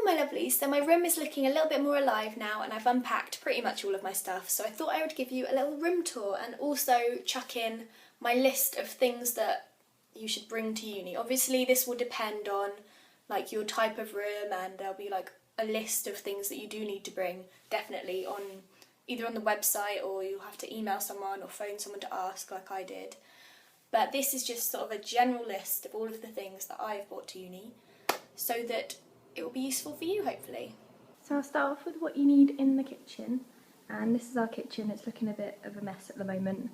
my lovelies, so my room is looking a little bit more alive now and I've unpacked pretty much all of my stuff, so I thought I would give you a little room tour and also chuck in my list of things that you should bring to uni. Obviously this will depend on like your type of room, and there'll be like a list of things that you do need to bring, definitely on either on the website, or you'll have to email someone or phone someone to ask like I did. But this is just sort of a general list of all of the things that I've brought to uni, so that it will be useful for you, hopefully. So I'll start off with what you need in the kitchen, and this is our kitchen. It's looking a bit of a mess at the moment,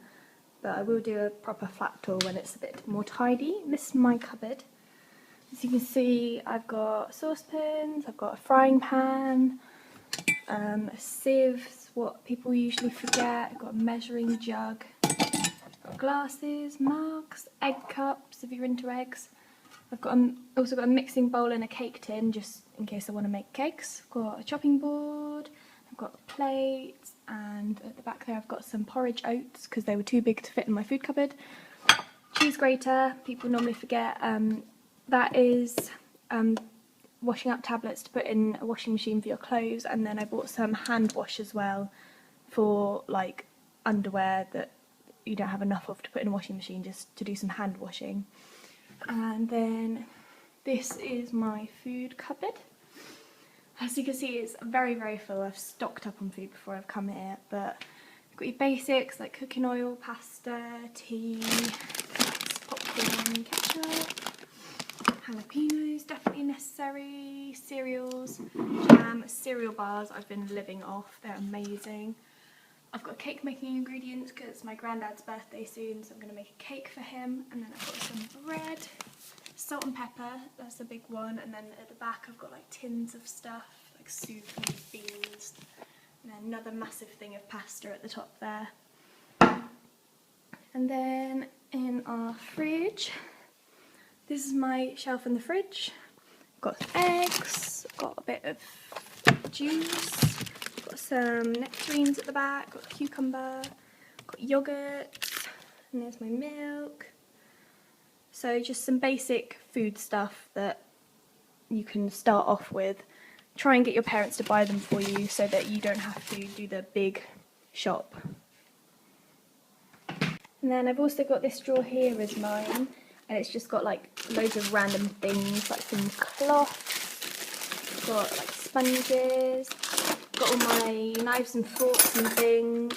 but I will do a proper flat tour when it's a bit more tidy. This is my cupboard. As you can see, I've got saucepans, I've got a frying pan, a sieve, what people usually forget, I've got a measuring jug, I've got glasses, mugs, egg cups if you're into eggs. I've got also got a mixing bowl and a cake tin, just in case I want to make cakes. I've got a chopping board, I've got plates, and at the back there I've got some porridge oats because they were too big to fit in my food cupboard. Cheese grater, people normally forget, that is washing up tablets to put in a washing machine for your clothes, and then I bought some hand wash as well for like underwear that you don't have enough of to put in a washing machine, just to do some hand washing. And then this is my food cupboard. As you can see, it's very, very full. I've stocked up on food before I've come here, but you've got your basics like cooking oil, pasta, tea, popcorn, ketchup, jalapenos, definitely necessary, cereals, jam, cereal bars I've been living off, they're amazing. I've got cake making ingredients because it's my granddad's birthday soon, so I'm going to make a cake for him. And then I've got some bread, salt and pepper, that's a big one. And then at the back I've got like tins of stuff, like soup and beans. And then another massive thing of pasta at the top there. And then in our fridge, this is my shelf in the fridge. I've got eggs, I've got a bit of juice. Got some nectarines at the back, got a cucumber, got yogurt, and there's my milk. So just some basic food stuff that you can start off with. Try and get your parents to buy them for you so that you don't have to do the big shop. And then I've also got this drawer here is mine, and it's just got like loads of random things, like some cloths, got like sponges, got all my knives and forks and things,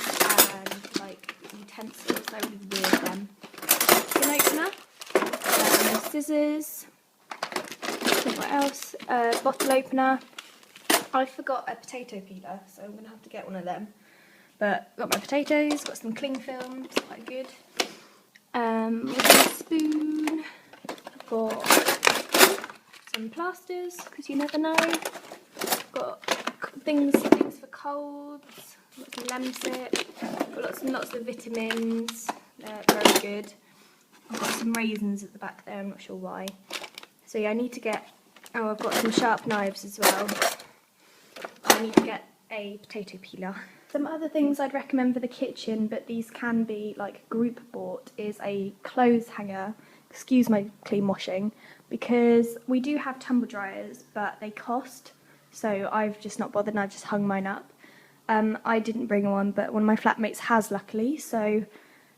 and like utensils. They're really weird then. Tin opener, scissors, what else? Bottle opener. I forgot a potato peeler, so I'm gonna have to get one of them. But got my potatoes, got some cling film, it's quite good. Got a spoon. I've got some plasters because you never know. Got things for colds, lots of Lemsip, got lots and lots of vitamins, they're very good. I've got some raisins at the back there, I'm not sure why. So yeah, I need to get, oh I've got some sharp knives as well. I need to get a potato peeler. Some other things I'd recommend for the kitchen, but these can be like group bought, is a clothes hanger, excuse my clean washing, because we do have tumble dryers but they cost. So I've just not bothered and I've just hung mine up. I didn't bring one, but one of my flatmates has luckily, so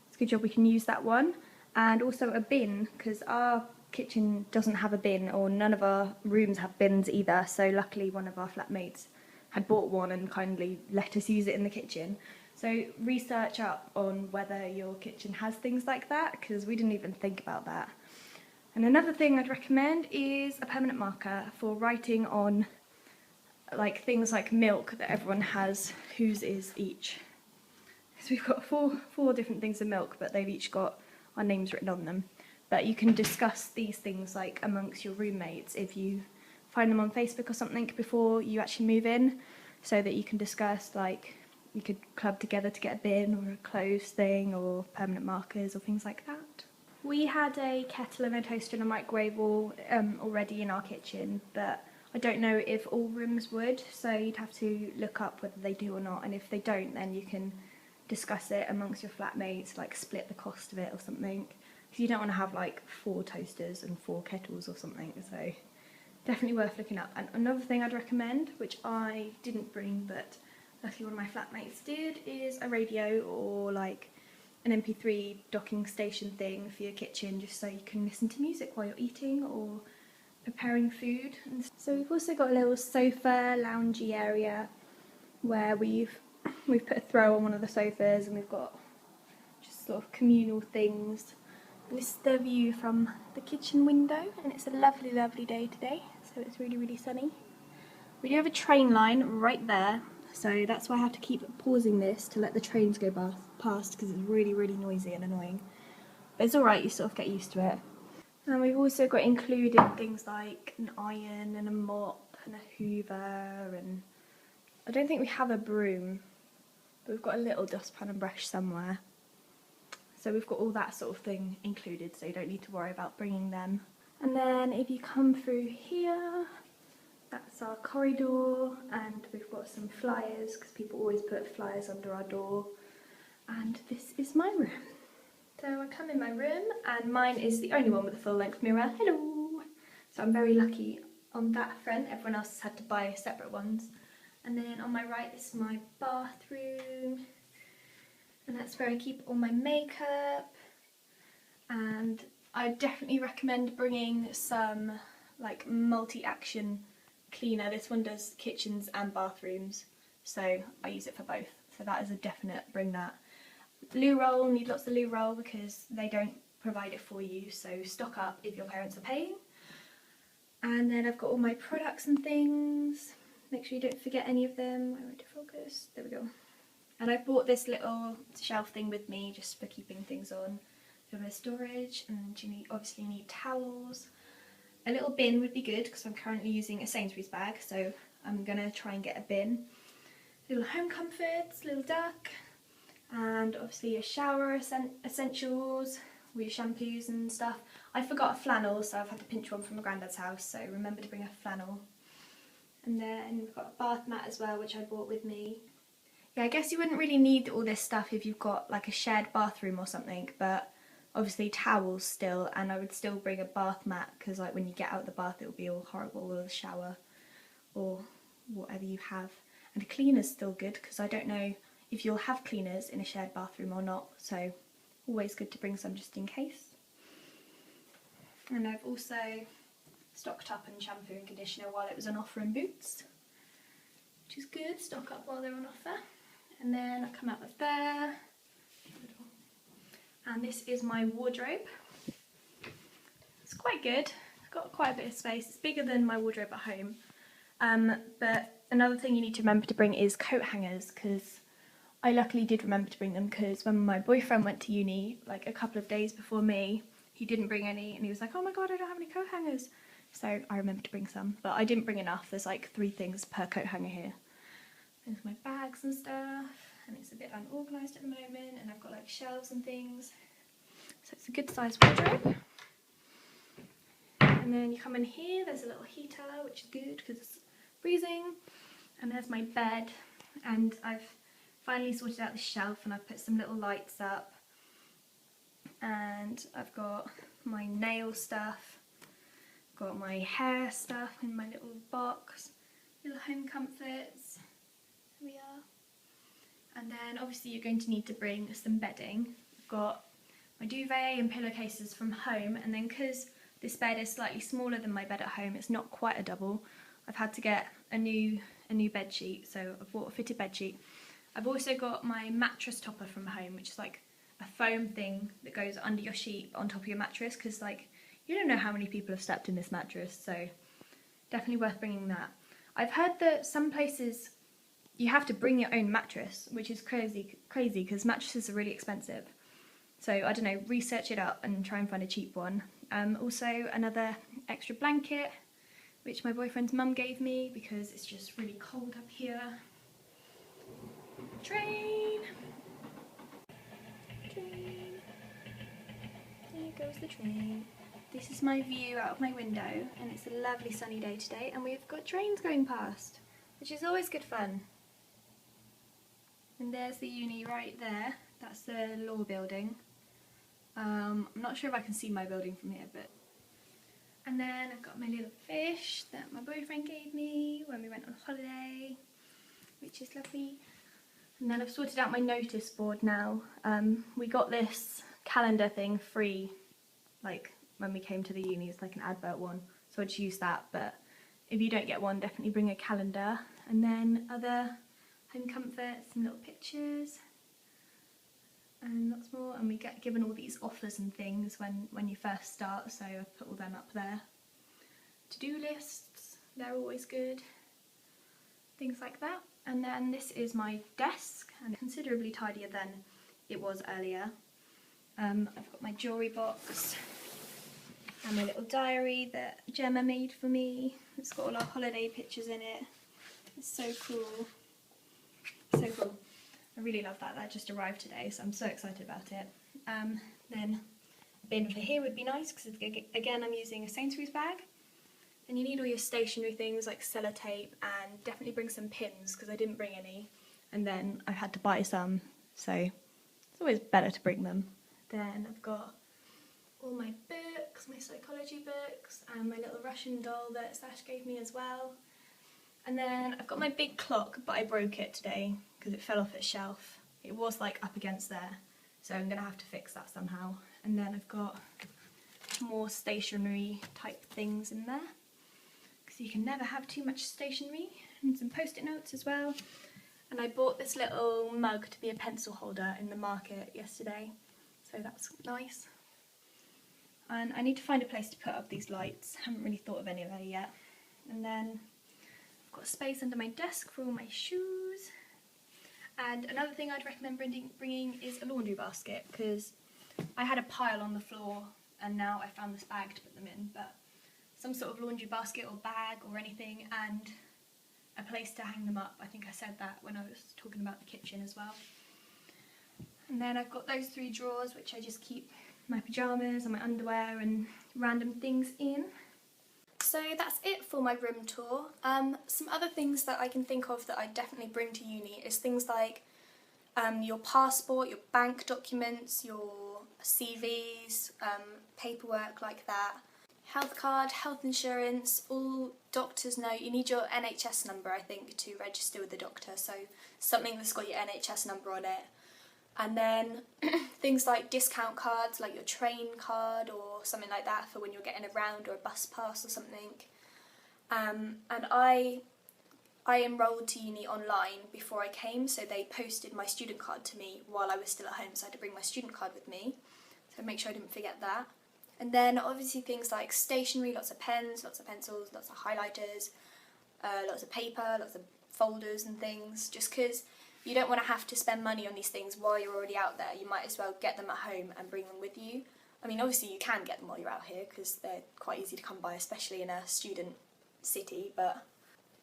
it's a good job we can use that one. And also a bin, because our kitchen doesn't have a bin, or none of our rooms have bins either, so luckily one of our flatmates had bought one and kindly let us use it in the kitchen. So research up on whether your kitchen has things like that, because we didn't even think about that. And another thing I'd recommend is a permanent marker for writing on like things like milk that everyone has, whose is each. So we've got four different things of milk, but they've each got our names written on them. But you can discuss these things like amongst your roommates if you find them on Facebook or something before you actually move in, so that you can discuss, like you could club together to get a bin or a clothes thing or permanent markers or things like that. We had a kettle and a toaster and a microwave all already in our kitchen, but I don't know if all rooms would, so you'd have to look up whether they do or not, and if they don't then you can discuss it amongst your flatmates, like split the cost of it or something, because you don't want to have like 4 toasters and 4 kettles or something, so definitely worth looking up. And another thing I'd recommend, which I didn't bring but luckily one of my flatmates did, is a radio or like an MP3 docking station thing for your kitchen, just so you can listen to music while you're eating or preparing food. And so we've also got a little sofa loungy area where we've put a throw on one of the sofas, and we've got just sort of communal things. And this is the view from the kitchen window, and it's a lovely, lovely day today, so it's really, really sunny. We do have a train line right there, so that's why I have to keep pausing this to let the trains go past, because it's really, really noisy and annoying. But it's alright, you sort of get used to it. And we've also got included things like an iron and a mop and a hoover, and I don't think we have a broom, but we've got a little dustpan and brush somewhere. So we've got all that sort of thing included, so you don't need to worry about bringing them. And then if you come through here, that's our corridor, and we've got some flyers, because people always put flyers under our door. And this is my room. So I come in my room, and mine is the only one with a full-length mirror. Hello! So I'm very lucky on that front. Everyone else has had to buy separate ones. And then on my right, this is my bathroom. And that's where I keep all my makeup. And I definitely recommend bringing some like multi-action cleaner. This one does kitchens and bathrooms, so I use it for both. So that is a definite bring that. Loo roll, need lots of loo roll because they don't provide it for you, so stock up if your parents are paying. And then I've got all my products and things. Make sure you don't forget any of them. I want to focus. There we go. And I bought this little shelf thing with me just for keeping things on. For my storage, and you obviously need towels. A little bin would be good because I'm currently using a Sainsbury's bag, so I'm going to try and get a bin. Little home comforts, little duck, and obviously a shower essentials with shampoos and stuff. I forgot a flannel, so I've had to pinch one from my granddad's house, so remember to bring a flannel. And then we've got a bath mat as well, which I bought with me. Yeah, I guess you wouldn't really need all this stuff if you've got like a shared bathroom or something, but obviously towels still, and I would still bring a bath mat because like when you get out of the bath it will be all horrible with a shower or whatever you have. And cleaner's still good because I don't know if you'll have cleaners in a shared bathroom or not, so always good to bring some just in case. And I've also stocked up on shampoo and conditioner while it was on offer in Boots, which is good, stock up while they're on offer. And then I come out of there. And this is my wardrobe. It's quite good. It's got quite a bit of space. It's bigger than my wardrobe at home. But another thing you need to remember to bring is coat hangers, because I luckily did remember to bring them, because when my boyfriend went to uni, like a couple of days before me, he didn't bring any, and he was like, oh my god, I don't have any coat hangers. So I remembered to bring some, but I didn't bring enough. There's like 3 things per coat hanger here. There's my bags and stuff. And it's a bit unorganised at the moment, and I've got like shelves and things, so it's a good sized wardrobe. And then you come in here, there's a little heater, which is good because it's freezing, and there's my bed, and I've finally sorted out the shelf, and I've put some little lights up, and I've got my nail stuff, got my hair stuff in my little box, little home comforts. Here we are. And then obviously you're going to need to bring some bedding. I've got my duvet and pillowcases from home, and then because this bed is slightly smaller than my bed at home, it's not quite a double, I've had to get a new bed sheet, so I've bought a fitted bed sheet. I've also got my mattress topper from home, which is like a foam thing that goes under your sheet on top of your mattress, because like you don't know how many people have slept in this mattress, so definitely worth bringing that. I've heard that some places you have to bring your own mattress, which is crazy because mattresses are really expensive. So I don't know, research it up and try and find a cheap one. Also another extra blanket, which my boyfriend's mum gave me because it's just really cold up here. Train! Train! There goes the train. This is my view out of my window, and it's a lovely sunny day today, and we've got trains going past, which is always good fun. And there's the uni right there. That's the law building. I'm not sure if I can see my building from here, but... And then I've got my little fish that my boyfriend gave me when we went on holiday, which is lovely. And then I've sorted out my notice board now. We got this calendar thing free, like when we came to the uni. It's like an advert one, so I just use that. But if you don't get one, definitely bring a calendar. And then other home comforts, some little pictures, and lots more. And we get given all these offers and things when you first start, so I've put all them up there. To-do lists, they're always good. Things like that. And then this is my desk, and considerably tidier than it was earlier. I've got my jewellery box and my little diary that Gemma made for me. It's got all our holiday pictures in it. It's so cool. So cool. I really love that. That just arrived today, so I'm so excited about it. Then a bin for here would be nice, because again I'm using a Sainsbury's bag. And you need all your stationery things like sellotape, and definitely bring some pins because I didn't bring any, and then I had to buy some, so it's always better to bring them. Then I've got all my books, my psychology books, and my little Russian doll that Sash gave me as well. And then I've got my big clock, but I broke it today because it fell off its shelf. It was like up against there, so I'm going to have to fix that somehow. And then I've got more stationery type things in there, so you can never have too much stationery, and some post-it notes as well. And I bought this little mug to be a pencil holder in the market yesterday, so that's nice. And I need to find a place to put up these lights. Haven't really thought of anywhere yet. And then I've got space under my desk for all my shoes. And another thing I'd recommend bringing is a laundry basket, because I had a pile on the floor and now I found this bag to put them in, but some sort of laundry basket or bag or anything, and a place to hang them up. I think I said that when I was talking about the kitchen as well. And then I've got those 3 drawers which I just keep my pyjamas and my underwear and random things in. So that's it for my room tour. Some other things that I can think of that I definitely bring to uni is things like your passport, your bank documents, your CVs, paperwork like that. Health card, health insurance, all doctors know you need your NHS number, I think, to register with the doctor, so something that's got your NHS number on it. And then things like discount cards, like your train card or something like that for when you're getting around, or a bus pass or something. And I enrolled to uni online before I came, so they posted my student card to me while I was still at home, so I had to bring my student card with me, so make sure I didn't forget that. And then obviously things like stationery, lots of pens, lots of pencils, lots of highlighters, lots of paper, lots of folders and things, just because you don't want to have to spend money on these things while you're already out there. You might as well get them at home and bring them with you. I mean, obviously you can get them while you're out here because they're quite easy to come by, especially in a student city, but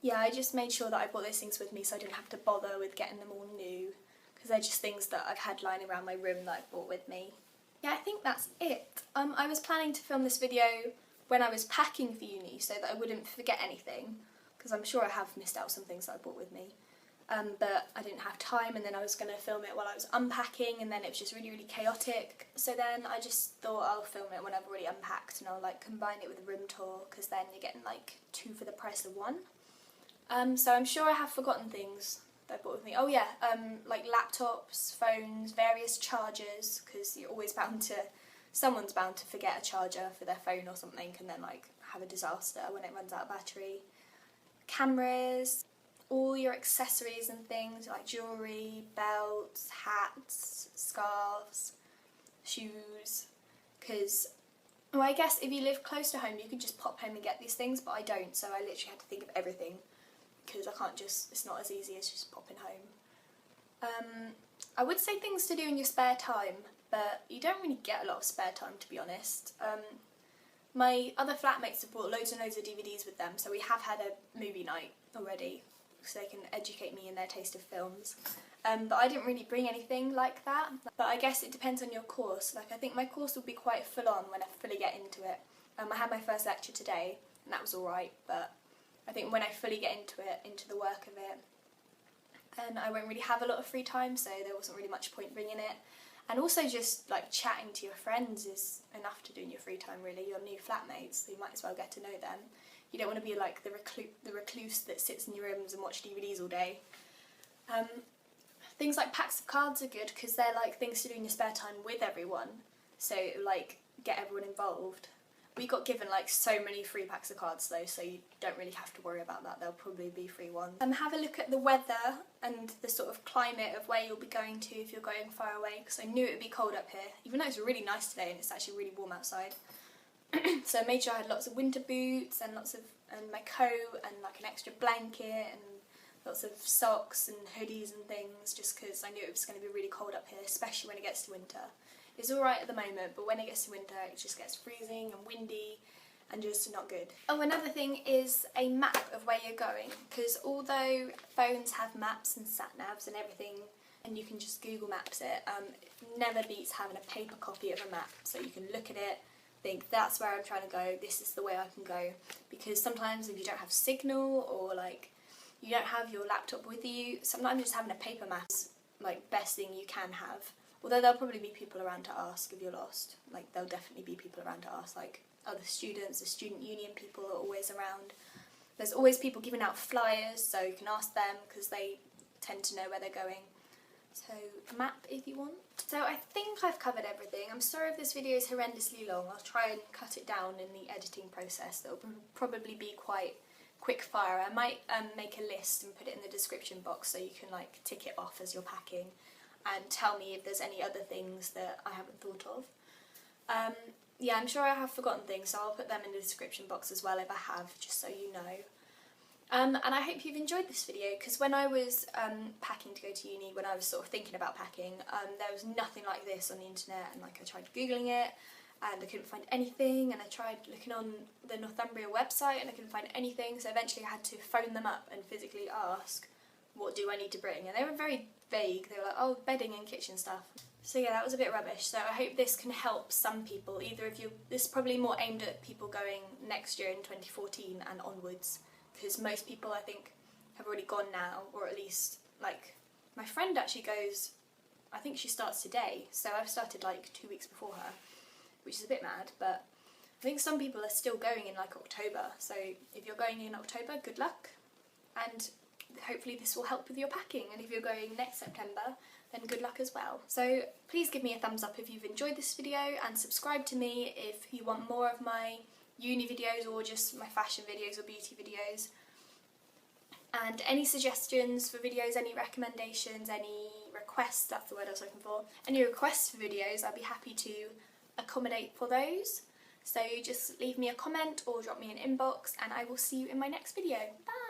yeah, I just made sure that I brought those things with me so I didn't have to bother with getting them all new, because they're just things that I've had lying around my room that I've brought with me. Yeah, I think that's it. I was planning to film this video when I was packing for uni so that I wouldn't forget anything, because I'm sure I have missed out some things that I brought with me. But I didn't have time, and then I was going to film it while I was unpacking, and then it was just really, really chaotic. So then I just thought I'll film it when I've already unpacked, and I'll like combine it with a room tour, because then you're getting like 2 for the price of 1. So I'm sure I have forgotten things that I brought with me. Oh yeah, like laptops, phones, various chargers, because you're always someone's bound to forget a charger for their phone or something, and then like have a disaster when it runs out of battery. Cameras, all your accessories and things like jewellery, belts, hats, scarves, shoes, because, well, I guess if you live close to home you could just pop home and get these things, but I don't, so I literally had to think of everything, because I can't just, it's not as easy as just popping home. I would say things to do in your spare time, but you don't really get a lot of spare time, to be honest. My other flatmates have brought loads and loads of DVDs with them, so we have had a movie night already, so they can educate me in their taste of films. But I didn't really bring anything like that. But I guess it depends on your course. Like, I think my course will be quite full on when I fully get into it. I had my first lecture today, and that was alright, but I think when I fully get into it, into the work of it, and I won't really have a lot of free time, so there wasn't really much point bringing it. And also just like chatting to your friends is enough to do in your free time really. Your new flatmates, so you might as well get to know them. You don't want to be like the recluse that sits in your rooms and watch DVDs all day. Things like packs of cards are good because they're like things to do in your spare time with everyone. So like get everyone involved. We got given like so many free packs of cards though, so you don't really have to worry about that. There'll probably be free ones. Have a look at the weather and the sort of climate of where you'll be going to if you're going far away, because I knew it would be cold up here, even though it's really nice today and it's actually really warm outside. So I made sure I had lots of winter boots and and my coat and like an extra blanket and lots of socks and hoodies and things, just because I knew it was going to be really cold up here, especially when it gets to winter. It's alright at the moment, but when it gets to winter it just gets freezing and windy and just not good. Oh, another thing is a map of where you're going, because although phones have maps and sat-navs and everything, and you can just Google Maps it, it never beats having a paper copy of a map, so you can look at it, think that's where I'm trying to go, this is the way I can go, because sometimes if you don't have signal or like you don't have your laptop with you, sometimes just having a paper map is like best thing you can have. Although there'll probably be people around to ask if you're lost. Like there'll definitely be people around to ask, like other students, the student union people are always around. There's always people giving out flyers, so you can ask them because they tend to know where they're going. So map if you want. So I think I've covered everything. I'm sorry if this video is horrendously long. I'll try and cut it down in the editing process. That'll probably be quite quick fire. I might make a list and put it in the description box so you can like tick it off as you're packing and tell me if there's any other things that I haven't thought of. Yeah, I'm sure I have forgotten things, so I'll put them in the description box as well if I have, just so you know. And I hope you've enjoyed this video, because when I was packing to go to uni, when I was sort of thinking about packing, there was nothing like this on the internet, and like I tried googling it and I couldn't find anything, and I tried looking on the Northumbria website and I couldn't find anything, so eventually I had to phone them up and physically ask, what do I need to bring? And they were very vague. They were like, oh, bedding and kitchen stuff. So yeah, that was a bit rubbish. So I hope this can help some people. Either if you, this is probably more aimed at people going next year in 2014 and onwards, because most people I think have already gone now, or at least like my friend actually goes, I think she starts today, so I've started like 2 weeks before her, which is a bit mad, but I think some people are still going in like October. So if you're going in October, good luck, and hopefully this will help with your packing. And if you're going next September, then good luck as well. So please give me a thumbs up if you've enjoyed this video, and subscribe to me if you want more of my uni videos or just my fashion videos or beauty videos. And any suggestions for videos, any recommendations, any requests, that's the word I was looking for, any requests for videos, I'd be happy to accommodate for those. So just leave me a comment or drop me an inbox, and I will see you in my next video. Bye!